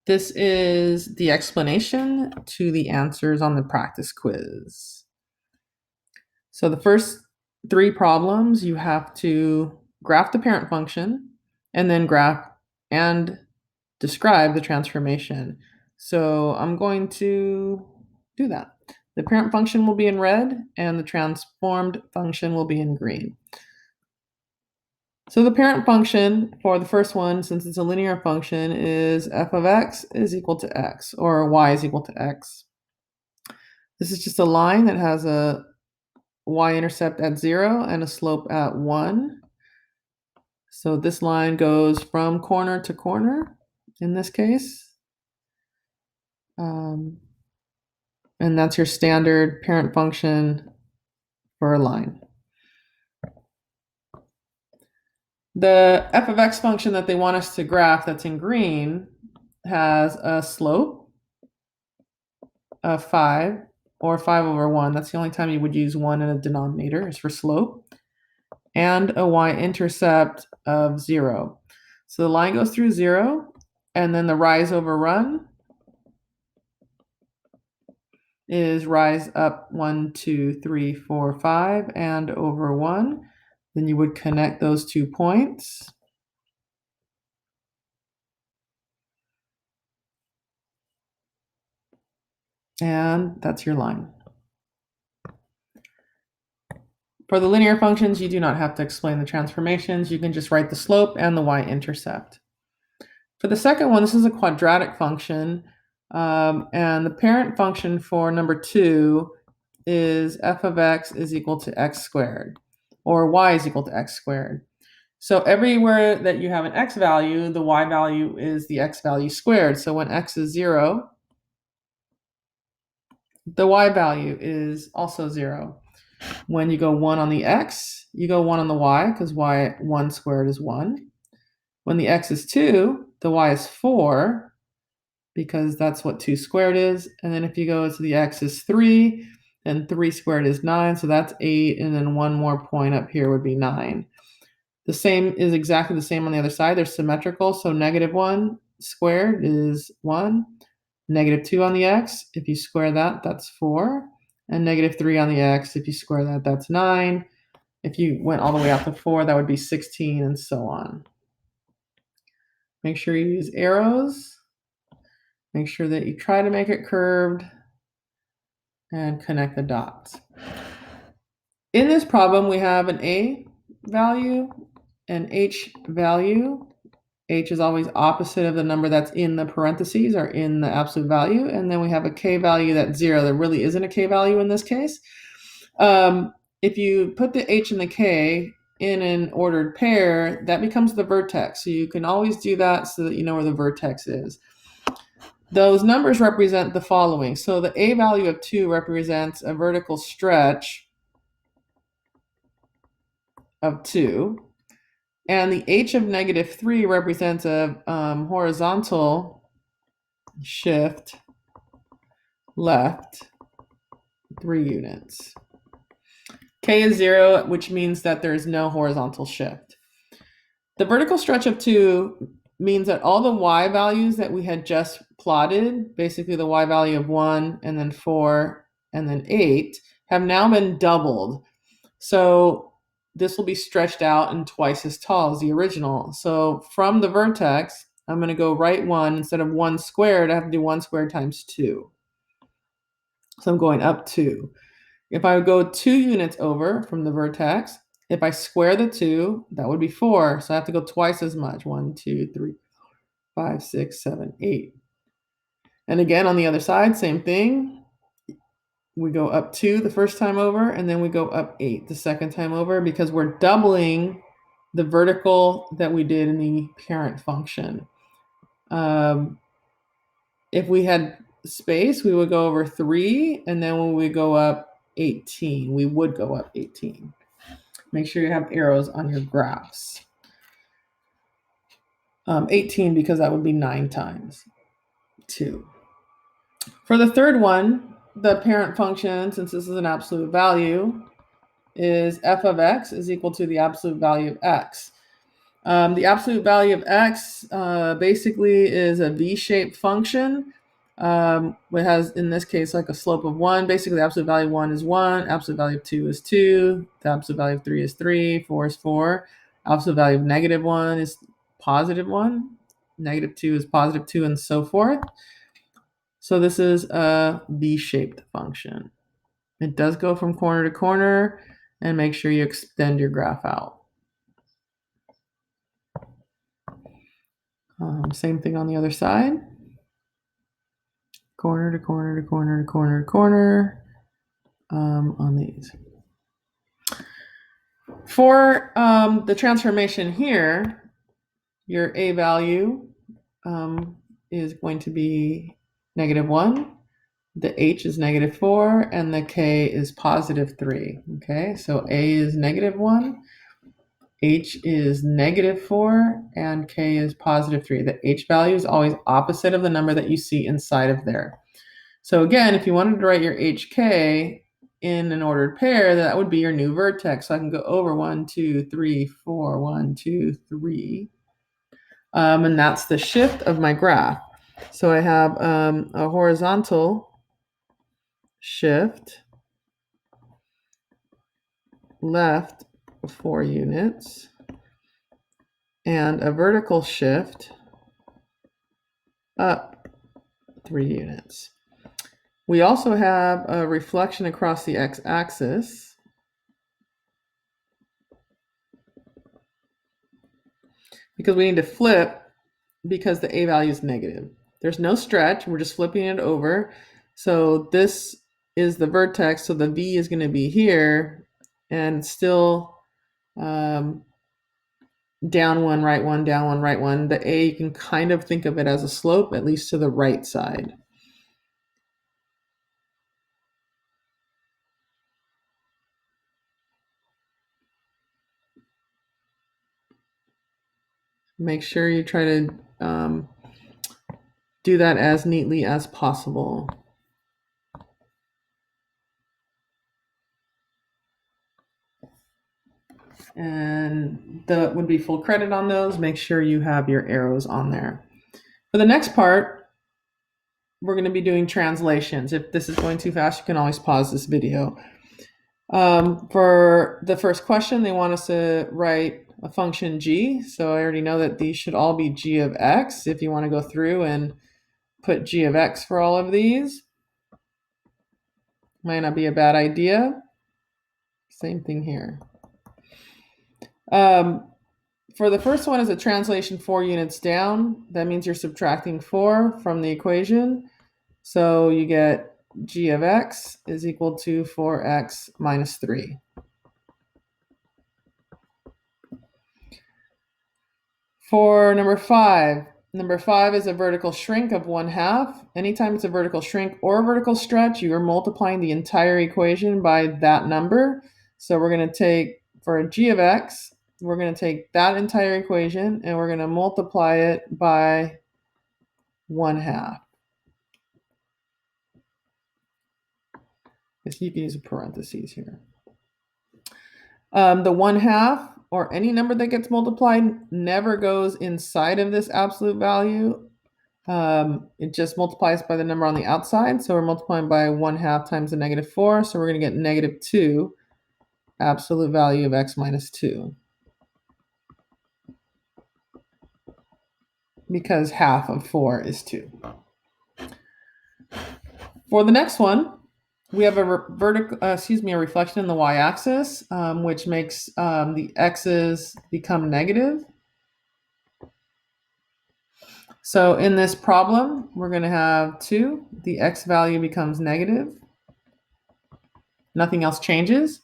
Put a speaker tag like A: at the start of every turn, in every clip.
A: This is the explanation to the answers on the practice quiz. So the first three problems, you have to graph the parent function and then graph and describe the transformation. So I'm going to do that. The parent function will be in red and the transformed function will be in green. So the parent function for the first one, since it's a linear function, is f of x is equal to x, or y is equal to x. This is just a line that has a y-intercept at 0 and a slope at 1. So this line goes from corner to corner in this case. And that's your standard parent function for a line. The f of x function that they want us to graph that's in green has a slope of 5 or 5 over 1. That's the only time you would use 1 in a denominator is for slope. And a y-intercept of 0. So the line goes through 0, and then the rise over run is rise up 1, 2, 3, 4, 5, and over 1. Then you would connect those 2 points. And that's your line. For the linear functions, you do not have to explain the transformations. You can just write the slope and the y-intercept. For the second one, this is a quadratic function. And the parent function for number 2 is f of x is equal to x squared, or y is equal to x squared. So everywhere that you have an x value, the y value is the x value squared. So when x is 0, the y value is also 0. When you go 1 on the x, you go 1 on the y, because y 1 squared is 1. When the x is 2, the y is 4, because that's what 2 squared is. And then if you go to the x is 3, then 3 squared is 9, so that's 8, and then one more point up here would be 9. The same is exactly the same on the other side. They're symmetrical, so negative 1 squared is 1. Negative 2 on the x, if you square that, that's 4. And negative 3 on the x, if you square that, that's 9. If you went all the way out to 4, that would be 16, and so on. Make sure you use arrows. Make sure that you try to make it curved and connect the dots. In this problem, we have an a value, an h value. H is always opposite of the number that's in the parentheses or in the absolute value. And then we have a k value that's 0. There really isn't a k value in this case. If you put the h and the k in an ordered pair, that becomes the vertex. So you can always do that so that you know where the vertex is. Those numbers represent the following. So the a value of 2 represents a vertical stretch of 2. And the h of negative 3 represents a horizontal shift left 3 units. K is 0, which means that there is no horizontal shift. The vertical stretch of 2 means that all the y values that we had just plotted, basically the y value of 1 and then 4 and then 8, have now been doubled. So this will be stretched out and twice as tall as the original. So from the vertex, I'm going to go right 1. Instead of 1 squared, I have to do 1 squared times 2. So I'm going up 2. If I go 2 units over from the vertex, if I square the 2, that would be 4. So I have to go twice as much. 1, 2, 3, 5, 6, 7, 8. And again, on the other side, same thing. We go up 2 the first time over, and then we go up 8 the second time over, because we're doubling the vertical that we did in the parent function. If we had space, we would go over 3, and then when we go up 18, we would go up 18. Make sure you have arrows on your graphs. 18, because that would be 9 times 2. For the third one, the parent function, since this is an absolute value, is f of x is equal to the absolute value of x. The absolute value of x basically is a v-shaped function. It has, in this case, like a slope of 1. Basically, the absolute value of 1 is 1. Absolute value of 2 is 2. The absolute value of 3 is 3. 4 is 4. Absolute value of negative 1 is positive 1. Negative 2 is positive 2, and so forth. So this is a v-shaped function. It does go from corner to corner, and make sure you extend your graph out. Same thing on the other side. Corner to corner to corner to corner to corner on these. For the transformation here, your a value is going to be -1. The h is -4, and the k is +3. Okay, so a is -1, h is -4, and k is +3. The h value is always opposite of the number that you see inside of there. So again, if you wanted to write your hk in an ordered pair, that would be your new vertex. So I can go over 1, 2, 3, 4, 1, 2, 3. And that's the shift of my graph. So I have a horizontal shift left 4 units and a vertical shift up 3 units. We also have a reflection across the x-axis. Because we need to flip because the a value is negative. There's no stretch, we're just flipping it over. So this is the vertex, so the v is going to be here, and still down 1, right 1, down 1, right 1. The a, you can kind of think of it as a slope, at least to the right side. Make sure you try to do that as neatly as possible. And that would be full credit on those. Make sure you have your arrows on there. For the next part, we're going to be doing translations. If this is going too fast, you can always pause this video. For the first question, they want us to write a function g. So I already know that these should all be g of x. If you want to go through and put g of x for all of these, might not be a bad idea. Same thing here. For the first one is a translation 4 units down. That means you're subtracting 4 from the equation. So you get g of x is equal to 4x minus 3. For number 5 is a vertical shrink of 1/2. Anytime it's a vertical shrink or a vertical stretch, you are multiplying the entire equation by that number. So we're going to take, for a g of x, we're going to take that entire equation and we're going to multiply it by 1/2. So you can use a parentheses here. The 1/2, or any number that gets multiplied, never goes inside of this absolute value. It just multiplies by the number on the outside. So we're multiplying by 1/2 times the -4. So we're going to get -2, absolute value of x minus 2. Because half of 4 is 2. For the next one, we have a reflection in the y-axis, which makes the x's become negative. So in this problem, we're going to have 2. The x value becomes negative. Nothing else changes.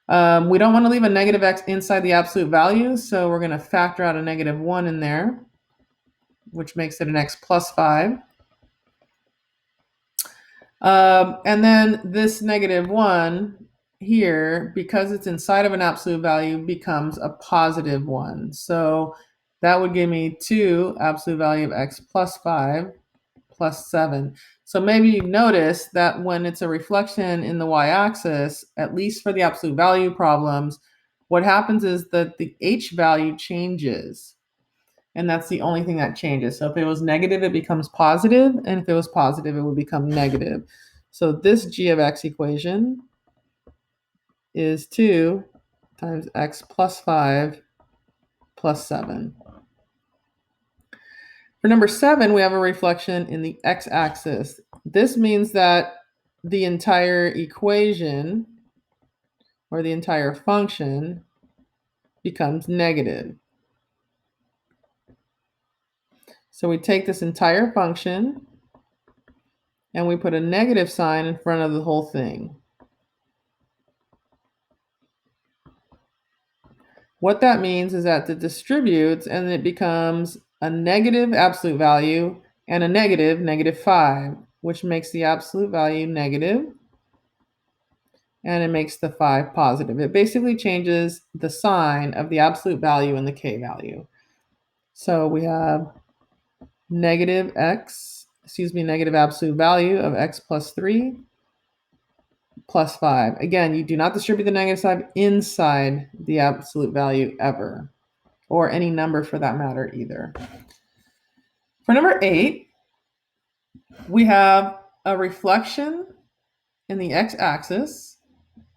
A: We don't want to leave a negative x inside the absolute value, so we're going to factor out a -1 in there, which makes it an x plus 5. And then this -1 here, because it's inside of an absolute value, becomes a positive 1. So that would give me 2 absolute value of x plus 5 plus 7. So maybe you notice that when it's a reflection in the y-axis, at least for the absolute value problems, what happens is that the H value changes. And that's the only thing that changes. So if it was negative, it becomes positive. And if it was positive, it would become negative. So this g of x equation is 2 times x plus 5 plus 7. For number 7, we have a reflection in the x-axis. This means that the entire equation or the entire function becomes negative. So we take this entire function and we put a negative sign in front of the whole thing. What that means is that it distributes and it becomes a negative absolute value and a negative, -5, which makes the absolute value negative and it makes the 5 positive. It basically changes the sign of the absolute value and the k value. So we have negative absolute value of x plus 3 plus 5. Again, you do not distribute the negative side inside the absolute value ever, or any number for that matter either. For number 8, we have a reflection in the x-axis.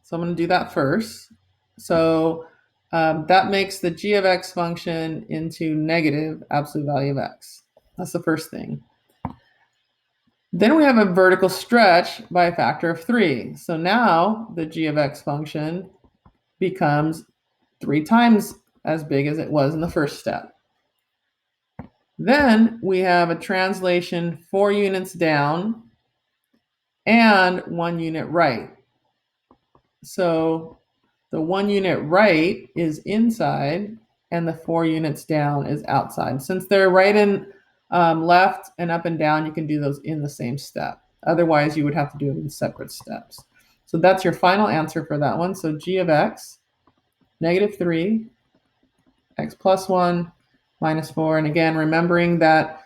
A: So I'm going to do that first. So that makes the g of x function into negative absolute value of x. That's the first thing. Then we have a vertical stretch by a factor of 3. So now the g of x function becomes 3 times as big as it was in the first step. Then we have a translation 4 units down and 1 unit right. So the 1 unit right is inside and the 4 units down is outside. Since they're right and left and up and down, you can do those in the same step. Otherwise, you would have to do it in separate steps. So that's your final answer for that one. So g of x, -3, x plus 1, -4. And again, remembering that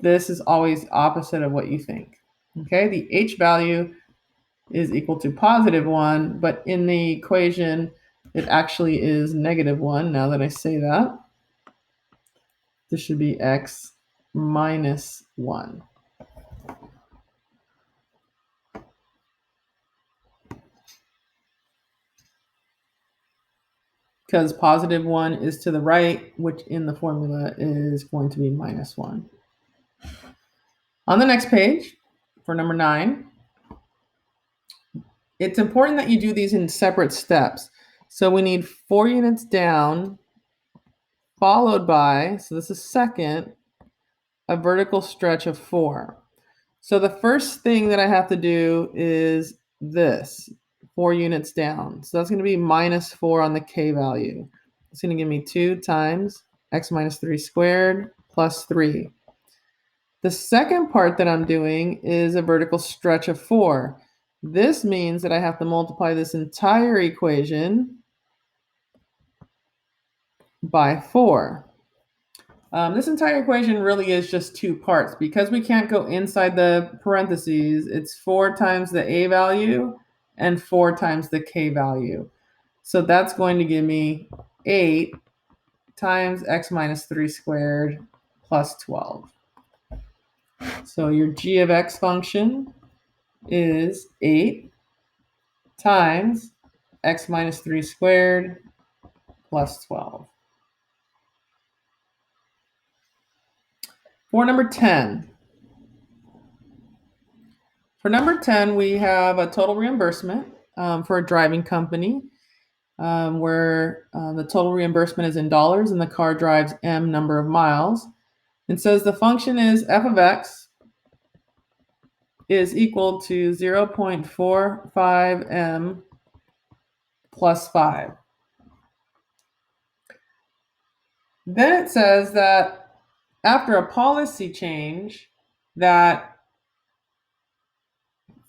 A: this is always opposite of what you think. Okay, the h value is equal to +1, but in the equation, it actually is -1. Now that I say that, this should be x minus 1. Because +1 is to the right, which in the formula is going to be -1. On the next page, for number 9, it's important that you do these in separate steps. So we need 4 units down, followed by, so this is second, a vertical stretch of 4. So the first thing that I have to do is this, 4 units down. So that's going to be -4 on the k value. It's going to give me 2 times x minus 3 squared plus 3. The second part that I'm doing is a vertical stretch of 4. This means that I have to multiply this entire equation by 4. This entire equation really is just 2 parts. Because we can't go inside the parentheses, it's 4 times the a value and 4 times the k value. So that's going to give me 8 times x minus 3 squared plus 12. So your g of x function is 8 times x minus 3 squared plus 12. For number 10. For number 10, we have a total reimbursement for a driving company where the total reimbursement is in dollars and the car drives m number of miles. It says the function is f of x is equal to 0.45 m plus 5. Then it says that after a policy change, that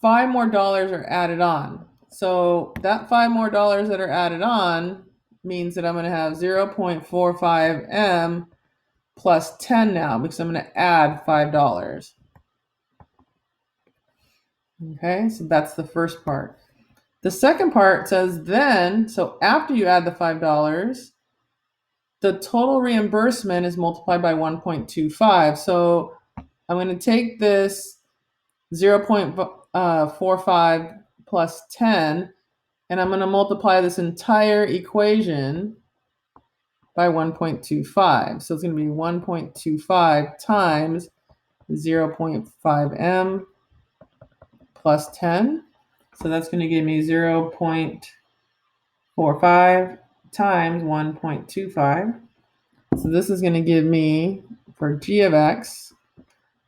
A: $5 more are added on. So that $5 more that are added on means that I'm going to have 0.45 m plus 10 now because I'm going to add $5. Okay, so that's the first part. The second part says then, so after you add the $5, the total reimbursement is multiplied by 1.25. So I'm going to take this 0.45 plus 10, and I'm going to multiply this entire equation by 1.25. So it's going to be 1.25 times 0.5m plus 10. So that's going to give me 0.45 times 1.25. So this is going to give me, for g of x,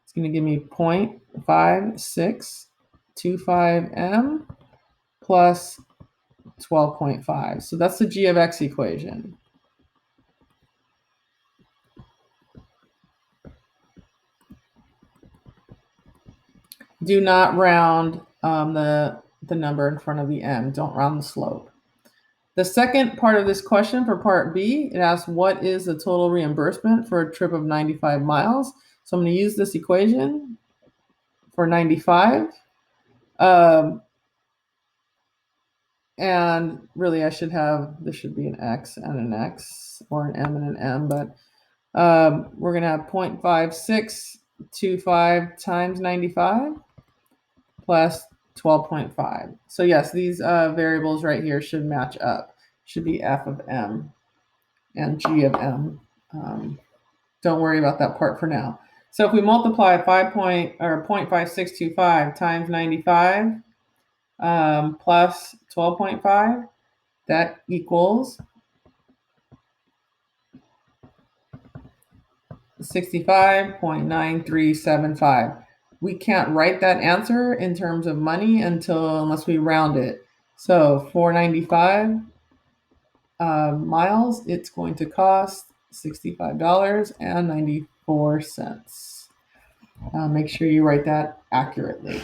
A: it's going to give me 0.5625m plus 12.5. So that's the g of x equation. Do not round the number in front of the m. Don't round the slope. The second part of this question, for part B, it asks what is the total reimbursement for a trip of 95 miles. So I'm going to use this equation for 95. And really, there should be an x and an x, or an m and an m, but we're going to have 0.5625 times 95 plus 12.5. So yes, these variables right here should match up. Should be f of m and g of m. Don't worry about that part for now. So if we multiply 0.5625 times 95 plus 12.5, that equals 65.9375. We can't write that answer in terms of money unless we round it. So for 95 miles, it's going to cost $65.94. Make sure you write that accurately.